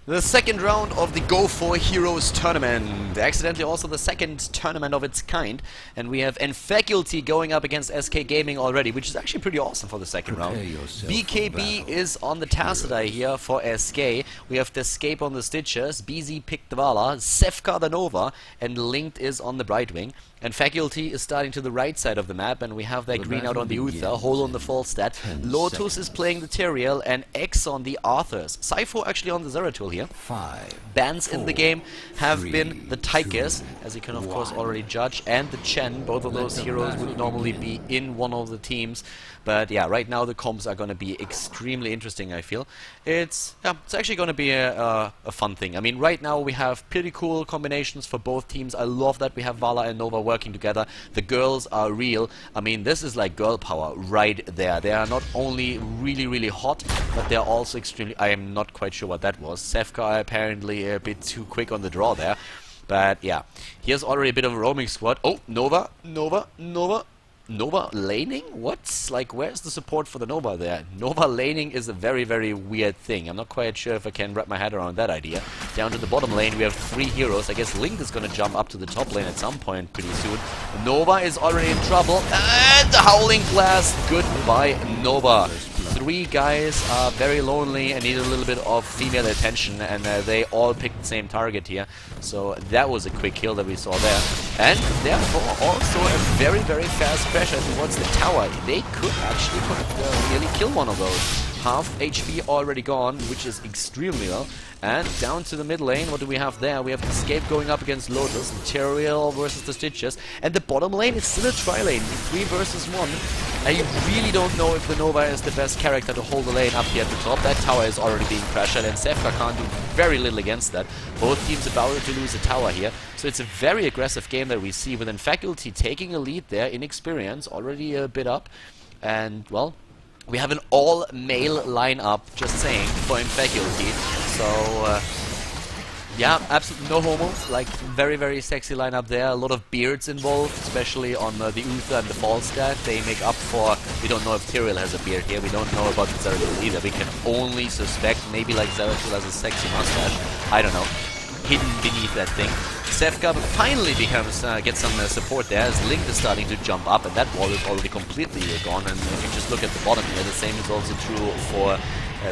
The second round of the GO4Heroes tournament. Accidentally also the second tournament of its kind. And we have nFaculty going up against SK Gaming already, which is actually pretty awesome for the second round. BKB is on the Tassadai here for SK. We have the Escape on the Stitchers, BZ picked the Vala, Sefka the Nova, and Linked is on the Brightwing. And Faculty is starting to the right side of the map, and we have that green out on the Uther, Hole on the Falstad. Lotus is playing the Tyrael, and X on the Arthurs. Sypho actually on the Zeratul here. Bans in the game have been the Tychus, as you can of course already judge, and the Chen. Both of those heroes would normally be in one of the teams. But yeah, right now the comps are going to be extremely interesting, I feel. It's actually going to be a fun thing. I mean, right now we have pretty cool combinations for both teams. I love that we have Vala and Nova working together. The girls are real. I mean, this is like girl power right there. They are not only really hot, but they're also extremely... I am not quite sure what that was. Sefka apparently a bit too quick on the draw there. But yeah, here's already a bit of a roaming squad. Oh, Nova laning? What? Like, where's the support for the Nova there? Nova laning is a very weird thing. I'm not quite sure if I can wrap my head around that idea. Down to the bottom lane, we have 3 heroes. I guess Link is going to jump up to the top lane at some point pretty soon. Nova is already in trouble. And the Howling Blast. Goodbye, Nova. 3 guys are very lonely and need a little bit of female attention, and they all picked the same target here. So that was a quick kill that we saw there. And therefore also a very fast pressure towards the tower. They could actually nearly kill one of those. Half HP already gone, which is extremely well. And down to the mid lane, what do we have there? We have Escape going up against Lotus, Tyrael versus the Stitches, and the bottom lane is still a tri-lane, 3 versus 1. I really don't know if the Nova is the best character to hold the lane up here at the top. That tower is already being pressured, and Sefka can't do very little against that. Both teams about to lose a tower here, so it's a very aggressive game that we see, with nFaculty taking a lead there in experience, already a bit up, and well, we have an all-male lineup, just saying, for nFaculty. So, yeah, absolutely no homo. Like, very sexy lineup there. A lot of beards involved, especially on the Uther and the Falstad. They make up for... We don't know if Tyrael has a beard here. We don't know about the Zeratul either. We can only suspect maybe like Zeratul has a sexy mustache. I don't know. Hidden beneath that thing. Sefka finally gets some support there, as Link is starting to jump up, and that wall is already completely gone. And if you just look at the bottom here, the same is also true for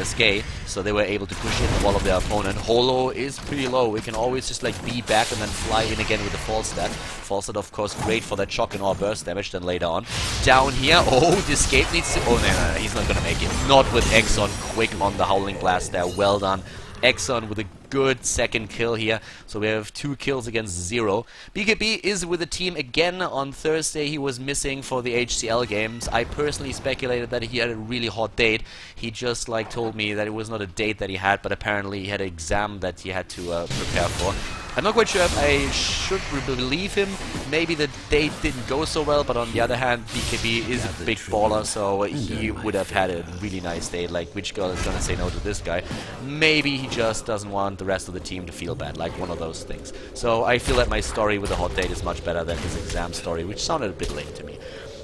SK, so they were able to push in the wall of their opponent. Holo is pretty low. We can always just like be back and then fly in again with the Falstad. Falstad, of course, great for that shock and awe burst damage then later on. Down here, oh, the Escape needs to... Oh, no, he's not gonna make it. Not with Exxon quick on the Howling Blast there. Well done. Exxon with a good second kill here, so we have 2 kills against 0. BKB is with the team again. On Thursday he was missing for the HCL games. I personally speculated that he had a really hot date. He just like told me that it was not a date that he had, but apparently he had an exam that he had to prepare for. I'm not quite sure if I should believe him. Maybe the date didn't go so well, but on the other hand, BKB is a big baller, so he would have had a really nice date. Like, which girl is gonna say no to this guy? Maybe he just doesn't want the rest of the team to feel bad, like one of those things. So I feel that my story with the hot date is much better than his exam story, which sounded a bit lame to me.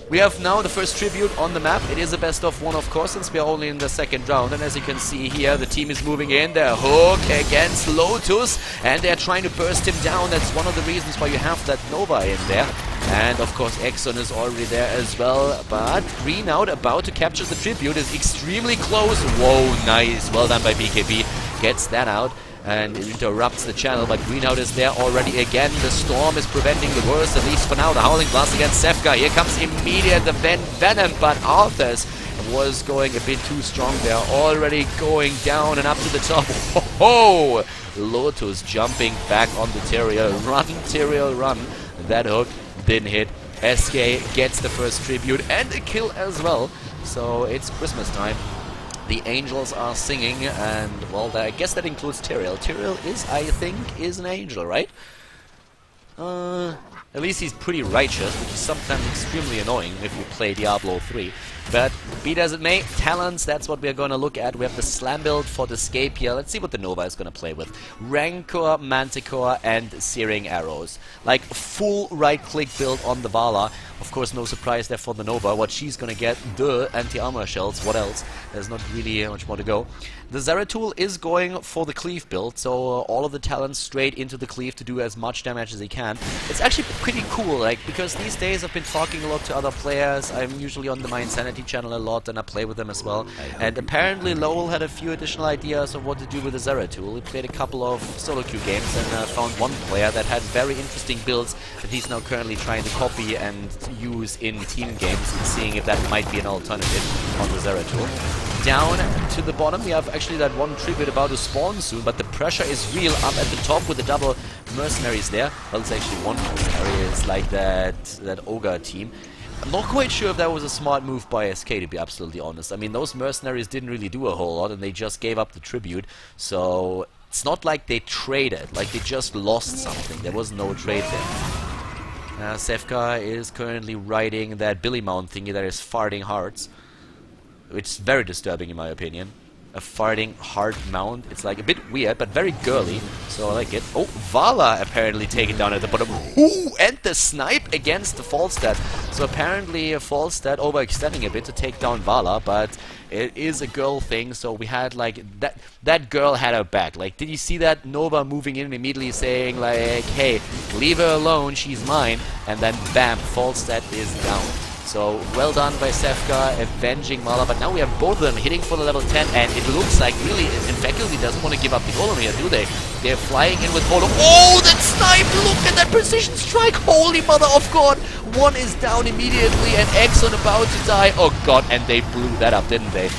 We have now the first tribute on the map. It is a best of 1, of course, since we are only in the second round. And as you can see here, the team is moving in. Their hook against Lotus, and they're trying to burst him down. That's one of the reasons why you have that Nova in there. And of course, Exxon is already there as well. But Green out, about to capture the tribute, is extremely close. Whoa, nice. Well done by BKB. Gets that out and it interrupts the channel, but Greenout is there already again. The Storm is preventing the worst, at least for now. The Howling Blast against Sefka. Here comes immediate the Venom, but Arthurs was going a bit too strong there. Already going down and up to the top. Ho-ho! Lotus jumping back on the Tyrael. Run, Tyrael, run. That hook didn't hit. SK gets the first tribute and a kill as well. So it's Christmas time. The angels are singing, and, well, I guess that includes Tyrael. Tyrael is, I think, is an angel, right? At least he's pretty righteous, which is sometimes extremely annoying if you play Diablo 3. But be it as it may, talents, that's what we're going to look at. We have the slam build for the Escape here. Let's see what the Nova is going to play with. Rancor, Manticore, and Searing Arrows. Like, full right-click build on the Vala. Of course, no surprise there for the Nova. What she's going to get, the anti-armor shells. What else? There's not really much more to go. The Zeratul is going for the cleave build, so all of the talents straight into the cleave to do as much damage as he can. It's actually pretty cool, like, because these days I've been talking a lot to other players. I'm usually on the My Insanity channel a lot, and I play with them as well. And apparently Lowell had a few additional ideas of what to do with the Zeratul. He played a couple of solo queue games and found one player that had very interesting builds that he's now currently trying to copy and use in team games and seeing if that might be an alternative on the Zeratul. Down to the bottom, we have actually that one tribute about to spawn soon, but the pressure is real up at the top with the double mercenaries there. Well, it's actually one mercenary. It's like that ogre team. I'm not quite sure if that was a smart move by SK, to be absolutely honest. I mean, those mercenaries didn't really do a whole lot, and they just gave up the tribute, so it's not like they traded, like they just lost something. There was no trade there. Sevka is currently riding that Billy Mount thingy that is farting hearts, which is very disturbing in my opinion. A farting heart mount. It's like a bit weird, but very girly, so I like it. Oh, Vala apparently taken down at the bottom. Ooh, and the snipe against the Falstad. So apparently Falstad overextending a bit to take down Vala, but it is a girl thing, so we had like that girl had her back. Like, did you see that? Nova moving in and immediately saying like, hey, leave her alone, she's mine, and then bam, Falstad is down. So, well done by Sevka, avenging Mala, but now we have both of them hitting for the level 10, and it looks like really nFaculty doesn't want to give up the golem here, do they? They're flying in with Khaldor. Oh, that snipe! Look at that precision strike! Holy mother of God! One is down immediately, and Exxon about to die. Oh God, and they blew that up, didn't they?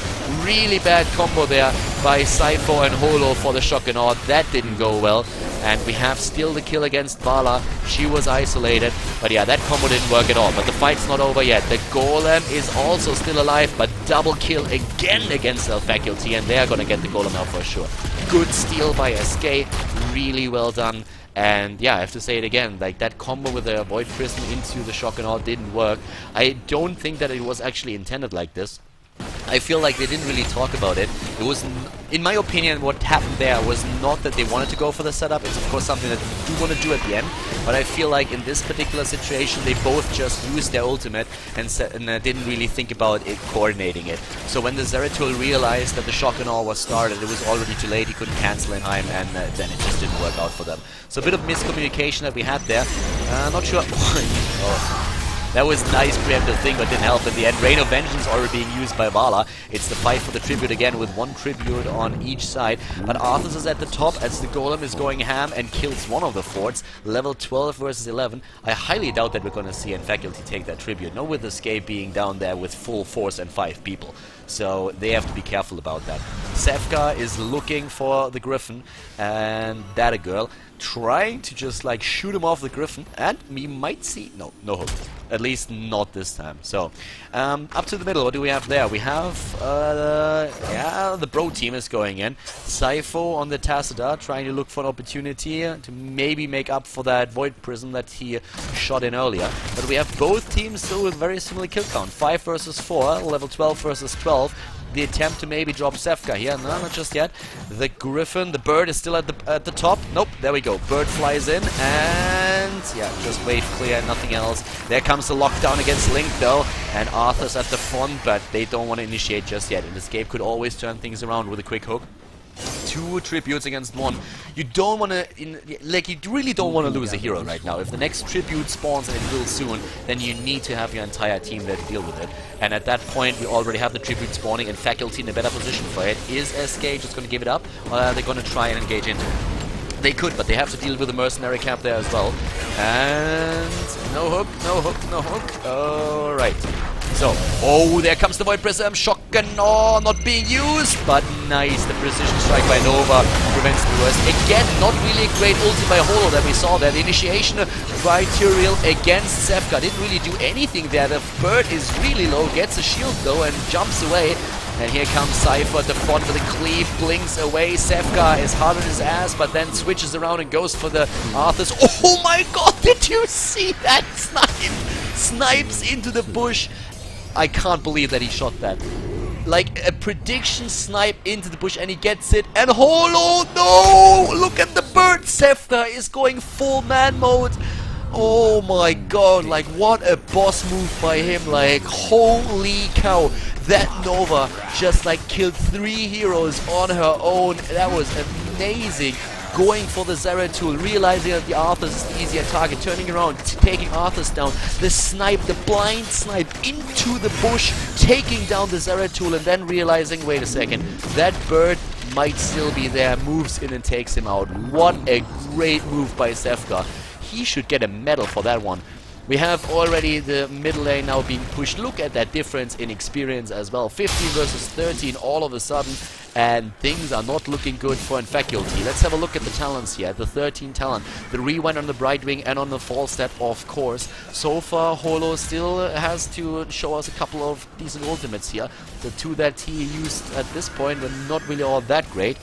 Really bad combo there by Cypher and Holo for the shock and awe. That didn't go well. And we have still the kill against Vala. She was isolated. But yeah, that combo didn't work at all. But the fight's not over yet. The Golem is also still alive, but double kill again against nFaculty, and they're gonna get the Golem now for sure. Good steal by SK. Really well done. And yeah, I have to say it again, like that combo with the Void Prism into the shock and all didn't work. I don't think that it was actually intended like this. I feel like they didn't really talk about it. It was, in my opinion, what happened there was not that they wanted to go for the setup. It's of course something that you do want to do at the end, but I feel like in this particular situation they both just used their ultimate and didn't really think about it coordinating it. So when the Zeratul realized that the shock and all was started, it was already too late. He couldn't cancel in time, and then it just didn't work out for them. So a bit of miscommunication that we had there. Not sure. Oh. That was a nice preemptive thing, but didn't help in the end. Rain of Vengeance already being used by Vala. It's the fight for the tribute again with one tribute on each side. But Arthas is at the top as the Golem is going ham and kills one of the forts. Level 12 versus 11. I highly doubt that we're going to see nFaculty take that tribute. No, with Escape being down there with full force and 5 people. So they have to be careful about that. Sevka is looking for the Griffin, and that a girl, trying to just like shoot him off the Griffin, and we might see... no hope. At least not this time. So, up to the middle, what do we have there? We have, yeah, the Bro team is going in. Sypho on the Tacita, trying to look for an opportunity to maybe make up for that Void Prism that he shot in earlier. But we have both teams still with very similar kill count. 5 versus 4, level 12 versus 12. The attempt to maybe drop Sevka here. No, not just yet. The Griffin, the bird is still at the top. Nope, there we go. Bird flies in, and yeah, just wave clear, nothing else. There comes the lockdown against Link though, and Arthur's at the front, but they don't want to initiate just yet. And Escape could always turn things around with a quick hook. 2 tributes against 1. You don't want to, like, you really don't want to lose a hero right now. If the next tribute spawns, and it will soon, then you need to have your entire team there to deal with it. And at that point, we already have the tribute spawning, and nFaculty in a better position for it. Is SK just going to give it up, or are they going to try and engage into it? They could, but they have to deal with the mercenary camp there as well. And no hook, no hook, no hook. Alright. So, oh, there comes the Void Prism. Shock and awe not being used, but nice. The precision strike by Nova prevents the worst. Again, not really a great ulti by Holo that we saw there. The initiation by Turiel against Sevka didn't really do anything there. The bird is really low, gets a shield though, and jumps away. And here comes Cypher at the front with a cleave, blinks away. Sevka is hard on his ass, but then switches around and goes for the Arthas. Oh my God, did you see that snipe? Snipes into the bush. I can't believe that he shot that. Like a prediction snipe into the bush, and he gets it. And Holo, no! Look at the bird. Sevka is going full man mode. Oh my God, like what a boss move by him. Like, holy cow. That Nova just like killed 3 heroes on her own. That was amazing. Going for the Zeratul, realizing that the Arthas is the easier target, turning around, taking Arthas down. The snipe, the blind snipe into the bush, taking down the Zeratul, and then realizing, wait a second, that bird might still be there, moves in and takes him out. What a great move by Zefka. He should get a medal for that one. We have already the middle lane now being pushed. Look at that difference in experience as well. 15 versus 13 all of a sudden, and things are not looking good for nFaculty. Let's have a look at the talents here. The 13 talent, the rewind on the Brightwing and on the fall step, of course. So far, Holo still has to show us a couple of decent ultimates here. The 2 that he used at this point were not really all that great.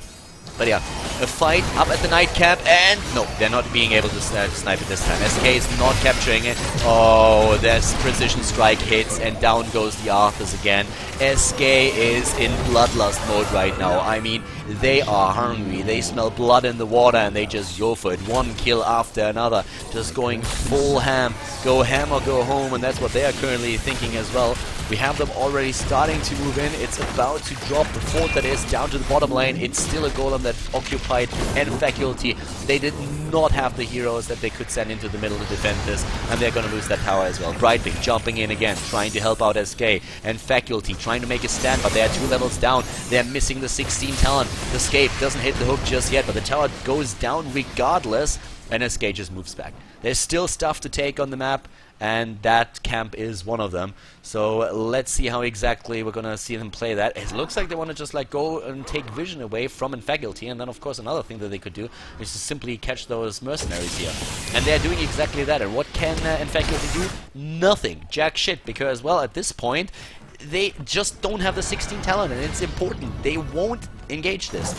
But yeah, a fight up at the nightcap, and no, they're not being able to snipe it this time. SK is not capturing it. Oh, there's precision strike hits, and down goes the Arthas again. SK is in bloodlust mode right now. I mean, they are hungry. They smell blood in the water, and they just go for it. One kill after another, just going full ham. Go ham or go home, and that's what they are currently thinking as well. We have them already starting to move in. It's about to drop the fort that is down to the bottom lane. It's still a golem that occupied nFaculty. They did not have the heroes that they could send into the middle to defend this, and they're going to lose that tower as well. Brightwing jumping in again, trying to help out SK. nFaculty trying to make a stand, but they are 2 levels down. They're missing the 16 talent. The Escape doesn't hit the hook just yet, but the tower goes down regardless, and SK just moves back. There's still stuff to take on the map, and that camp is one of them. So let's see how exactly we're gonna see them play that. It looks like they want to just like go and take vision away from nFaculty, and then of course another thing that they could do is to simply catch those mercenaries here. And they're doing exactly that. And what can nFaculty do? Nothing. Jack shit, because well, at this point they just don't have the 16 talent, and it's important. They won't engage this.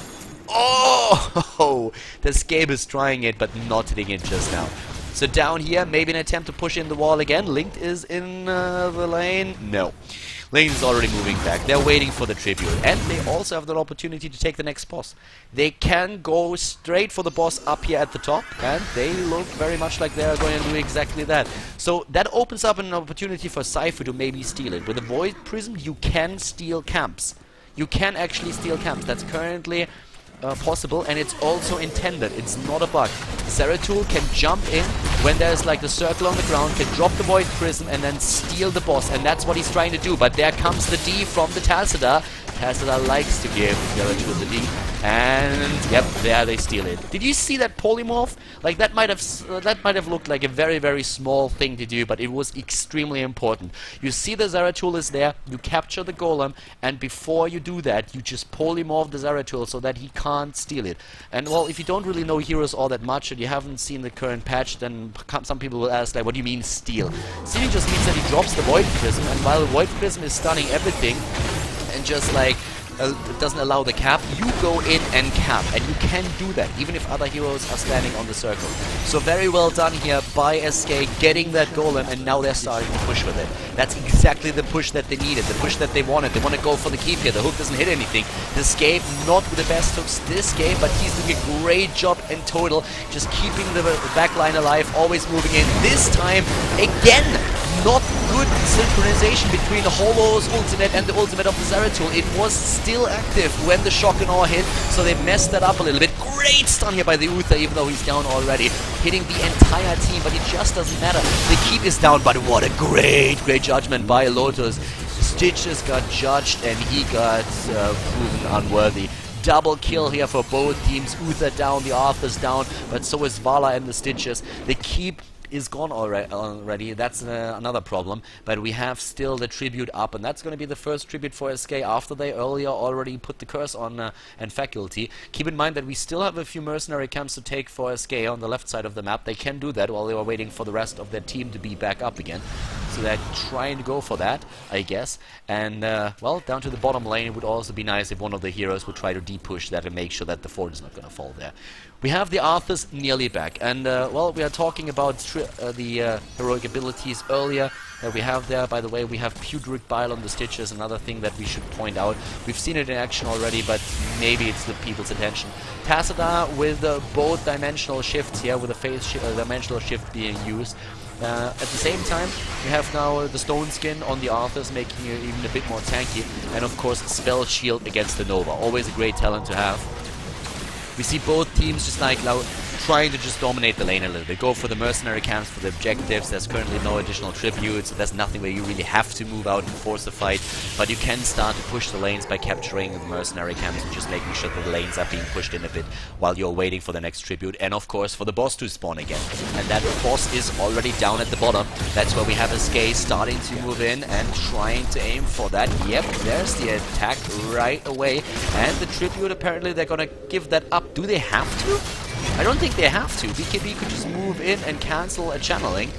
Oh! The Escape is trying it, but not hitting it just now. So down here, maybe an attempt to push in the wall again. Linked is in the lane. No. Lane is already moving back. They're waiting for the tribute. And they also have the opportunity to take the next boss. They can go straight for the boss up here at the top. And they look very much like they're going to do exactly that. So that opens up an opportunity for Cypher to maybe steal it. With a Void Prism, you can steal camps. You can actually steal camps. That's currently possible, and it's also intended. It's not a bug. Zeratul can jump in when there's like the circle on the ground, can drop the Void Prism and then steal the boss, and that's what he's trying to do. But there comes the D from the Tassadar. Tassadar likes to give Zeratul the D, and yep, there they steal it. Did you see that polymorph? Like that might have looked like a very, very small thing to do, but it was extremely important. You see the Zeratul is there, you capture the golem, and before you do that, you just polymorph the Zeratul so that he can't steal it. And well, if you don't really know heroes all that much and you haven't seen the current patch, then some people will ask, like, what do you mean steal? Stealing just means that he drops the Void Prism, and while the Void Prism is stunning everything and just like it doesn't allow the cap, you go in and cap, and you can do that even if other heroes are standing on the circle. So very well done here by SK, getting that golem, and now they're starting to push with it. That's exactly the push that they needed, the push that they wanted. They want to go for the keep here. The hook doesn't hit anything. The Escape, not with the best hooks this game, but he's doing a great job in total, just keeping the backline alive, always moving in. This time, again, not good synchronization between Holo's ultimate and the ultimate of the Zeratul. It was still active when the shock and awe hit, so they messed that up a little bit. Great stun here by the Uther, even though he's down already, hitting the entire team, but it just doesn't matter. The keep is down, but what a great judgment by Lotus. Stitches got judged, and he got proven unworthy. Double kill here for both teams. Uther down, the Arthur's down, but so is Vala and the Stitches. The keep is gone already. That's another problem, but we have still the tribute up, and that's going to be the first tribute for SK after they earlier already put the curse on nFaculty. Keep in mind that we still have a few mercenary camps to take for SK on the left side of the map. They can do that while they were waiting for the rest of their team to be back up again, so they're trying to go for that, I guess. And well, down to the bottom lane, it would also be nice if one of the heroes would try to de-push that and make sure that the fort is not going to fall there. We have the Arthurs nearly back, and well, we are talking about the heroic abilities earlier. that we have there. By the way, we have Pudric Bile on the Stitches, another thing that we should point out. We've seen it in action already, but maybe it's the people's attention. Tassadar with both dimensional shifts here, with a phase dimensional shift being used. At the same time, we have now the Stone Skin on the Arthurs, making it even a bit more tanky. And of course, Spell Shield against the Nova. Always a great talent to have. We see both teams just like now trying to just dominate the lane a little bit. Go for the mercenary camps, for the objectives. There's currently no additional tributes, so there's nothing where you really have to move out and force a fight. But you can start to push the lanes by capturing the mercenary camps and just making sure that the lanes are being pushed in a bit while you're waiting for the next tribute. And of course for the boss to spawn again. And that boss is already down at the bottom. That's where we have SK starting to move in and trying to aim for that. Yep, there's the attack right away. And the tribute, apparently they're gonna give that up. Do they have to? I don't think they have to. BKB could just move in and cancel a channeling.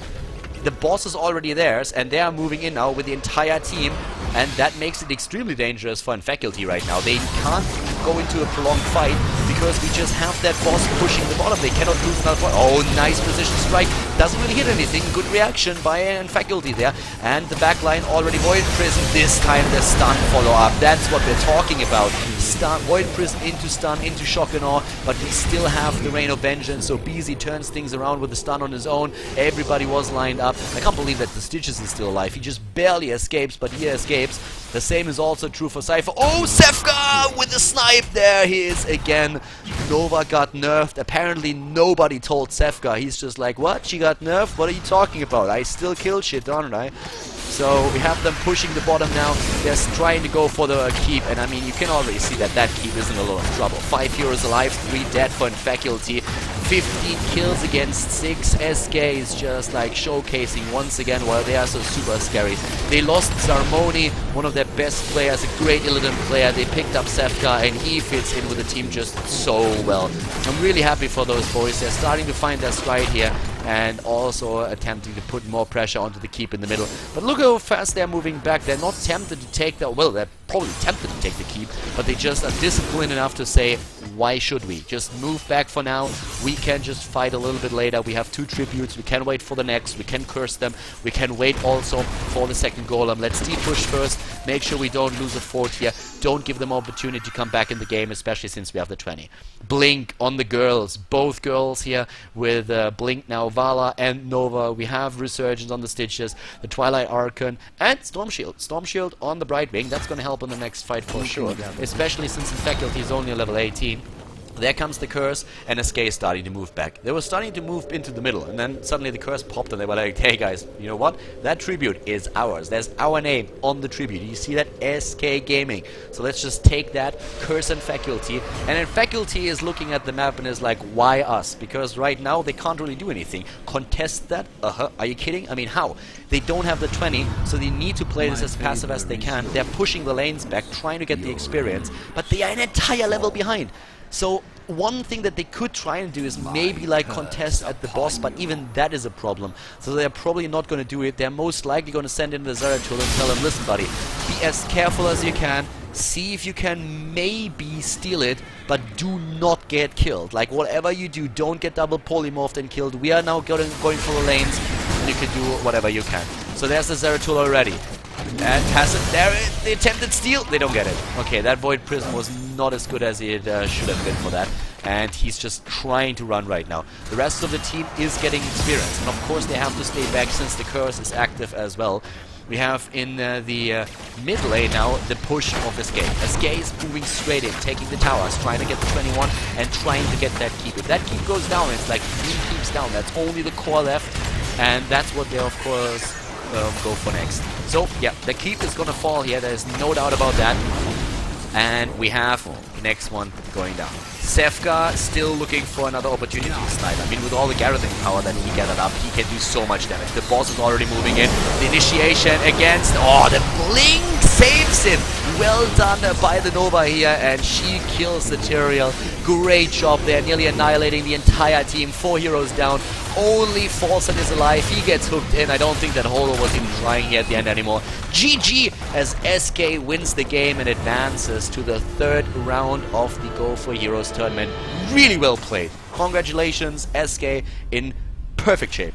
The boss is already theirs, and they are moving in now with the entire team, and that makes it extremely dangerous for nFaculty right now. They can't go into a prolonged fight because we just have that boss pushing the bottom. They cannot lose another point. Oh, nice precision strike. Doesn't really hit anything. Good reaction by nFaculty there. And the backline already Void Prison. This time the stun follow-up. That's what we're talking about. Stun, Void Prison into stun, into shock and awe, but we still have the Rain of Vengeance, so BZ turns things around with the stun on his own. Everybody was lined up. I can't believe that the Stitches is still alive. He just barely escapes, but he escapes. The same is also true for Cypher. Oh, Sefka with the snipe. There he is again. Nova got nerfed. Apparently nobody told Sefka. He's just like, what? She got nerfed? What are you talking about? I still kill shit, don't I? So we have them pushing the bottom now. They're trying to go for the keep, and I mean, you can already see that that keep is in a lot of trouble. 5 heroes alive, 3 dead for nFaculty. 15 kills against 6. SK is just like showcasing once again why they are so super scary. They lost Zarmoni, one of their best players, a great Illidan player. They picked up Sefka, and he fits in with the team just so well. I'm really happy for those boys. They're starting to find their stride here, and also attempting to put more pressure onto the keep in the middle. But look how fast they're moving back. They're not tempted to take that. Well, they're probably tempted to take the keep, but they just are disciplined enough to say, why should we? Just move back for now. We can just fight a little bit later. We have 2 tributes. We can wait for the next. We can curse them. We can wait also for the second golem. Let's push first. Make sure we don't lose a fort here. Don't give them opportunity to come back in the game, especially since we have the 20. Blink on the girls. Both girls here with Blink now, Vala and Nova. We have Resurgence on the Stitches, the Twilight Archon, and Storm Shield. Storm Shield on the Brightwing. That's going to help in the next fight for sure, especially since nFaculty is only level 18. There comes the curse, and SK is starting to move back. They were starting to move into the middle, and then suddenly the curse popped, and they were like, hey guys, you know what? That tribute is ours. There's our name on the tribute. You see that? SK Gaming. So let's just take that, curse nFaculty, and nFaculty is looking at the map and is like, why us? Because right now they can't really do anything. Contest that? Are you kidding? I mean, how? They don't have the 20, so they need to play this as passive as they can. They're pushing the lanes back, trying to get the experience, but they are an entire level behind. So one thing that they could try and do is maybe like contest at the boss, but even that is a problem. So they're probably not going to do it. They're most likely going to send in the Zeratul and tell him, listen buddy, be as careful as you can, see if you can maybe steal it, but do not get killed. Like whatever you do, don't get double polymorphed and killed. We are now going for the lanes, and you can do whatever you can. So there's the Zeratul already. And has it there, the attempted steal, they don't get it. Okay, that Void Prison was not as good as it should have been for that. And he's just trying to run right now. The rest of the team is getting experience. And of course they have to stay back since the curse is active as well. We have in the mid lane now the push of SK. SK is moving straight in, taking the towers, trying to get the 21 and trying to get that keep. If that keep goes down, it's like 3 keeps down. That's only the core left. And that's what they of course go for next. So yeah, the keep is gonna fall here, there's no doubt about that. And we have the next one going down. Sefka still looking for another opportunity to snipe. I mean, with all the garroting power that he gathered up, he can do so much damage. The boss is already moving in. The initiation against... Oh, the blink saves him! Well done by the Nova here, and she kills the Tyrael. Great job there, nearly annihilating the entire team. 4 heroes down. Only Falsen is alive. He gets hooked in. I don't think that Khaldor was even trying here at the end anymore. GG as SK wins the game and advances to the 3rd round of the GO4Heroes tournament. Really well played. Congratulations, SK, in perfect shape.